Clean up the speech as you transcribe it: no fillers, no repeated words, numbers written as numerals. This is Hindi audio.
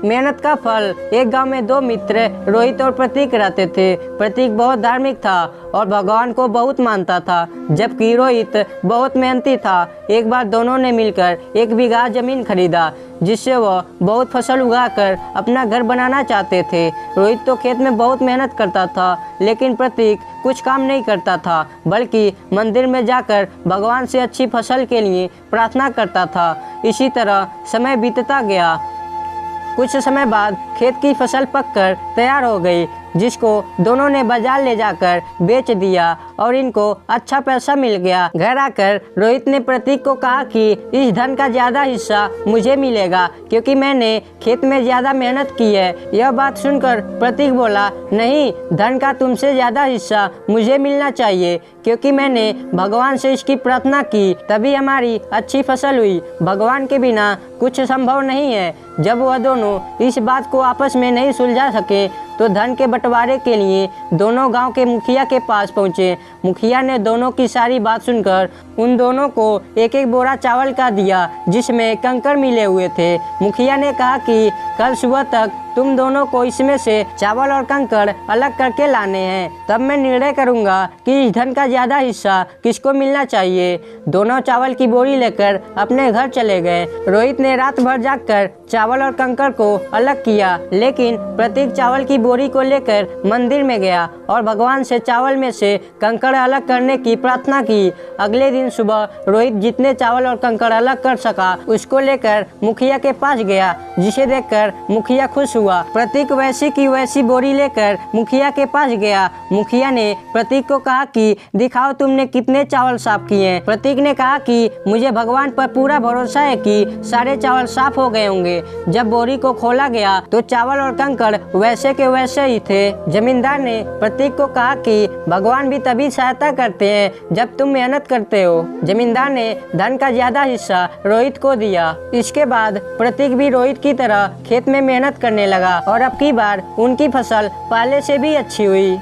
मेहनत का फल। एक गांव में दो मित्र रोहित और प्रतीक रहते थे। प्रतीक बहुत धार्मिक था और भगवान को बहुत मानता था, जबकि रोहित बहुत मेहनती था। एक बार दोनों ने मिलकर 1 बीघा जमीन खरीदा, जिससे वह बहुत फसल उगाकर अपना घर बनाना चाहते थे। रोहित तो खेत में बहुत मेहनत करता था, लेकिन प्रतीक कुछ काम नहीं करता था, बल्कि मंदिर में जाकर भगवान से अच्छी फसल के लिए प्रार्थना करता था। इसी तरह समय बीतता गया। कुछ समय बाद खेत की फसल पककर तैयार हो गई, जिसको दोनों ने बाजार ले जाकर बेच दिया और इनको अच्छा पैसा मिल गया। घर आकर रोहित ने प्रतीक को कहा कि इस धन का ज़्यादा हिस्सा मुझे मिलेगा, क्योंकि मैंने खेत में ज़्यादा मेहनत की है। यह बात सुनकर प्रतीक बोला, नहीं, धन का तुमसे ज़्यादा हिस्सा मुझे मिलना चाहिए, क्योंकि मैंने भगवान से इसकी प्रार्थना की, तभी हमारी अच्छी फसल हुई। भगवान के बिना कुछ संभव नहीं है। जब वह दोनों इस बात को आपस में नहीं सुलझा सके, तो धन के बंटवारे के लिए दोनों गांव के मुखिया के पास पहुंचे। मुखिया ने दोनों की सारी बात सुनकर उन दोनों को 1-1 बोरा चावल का दिया, जिसमें कंकड़ मिले हुए थे। मुखिया ने कहा कि कल सुबह तक तुम दोनों को इसमें से चावल और कंकड़ अलग करके लाने हैं, तब मैं निर्णय करूंगा कि इस धन का ज़्यादा हिस्सा किसको मिलना चाहिए। दोनों चावल की बोरी लेकर अपने घर चले गए। रोहित ने रात भर जागकर चावल और कंकड़ को अलग किया, लेकिन प्रतीक चावल की बोरी को लेकर मंदिर में गया और भगवान से चावल में से कंकड़ अलग करने की प्रार्थना की। अगले दिन सुबह रोहित जितने चावल और कंकड़ अलग कर सका, उसको लेकर मुखिया के पास गया, जिसे देखकर मुखिया खुश हुआ। प्रतीक वैसी की वैसी बोरी लेकर मुखिया के पास गया। मुखिया ने प्रतीक को कहा कि दिखाओ तुमने कितने चावल साफ किए हैं। प्रतीक ने कहा कि मुझे भगवान पर पूरा भरोसा है कि सारे चावल साफ हो गए होंगे। जब बोरी को खोला गया तो चावल और कंकड़ वैसे के वैसे ही थे। जमींदार ने प्रतीक को कहा कि भगवान भी तभी सहायता करते हैं जब तुम मेहनत करते हो। जमींदार ने धन का ज्यादा हिस्सा रोहित को दिया। इसके बाद प्रतीक भी रोहित की तरह खेत में मेहनत करने लगा और अब की बार उनकी फसल पहले से भी अच्छी हुई।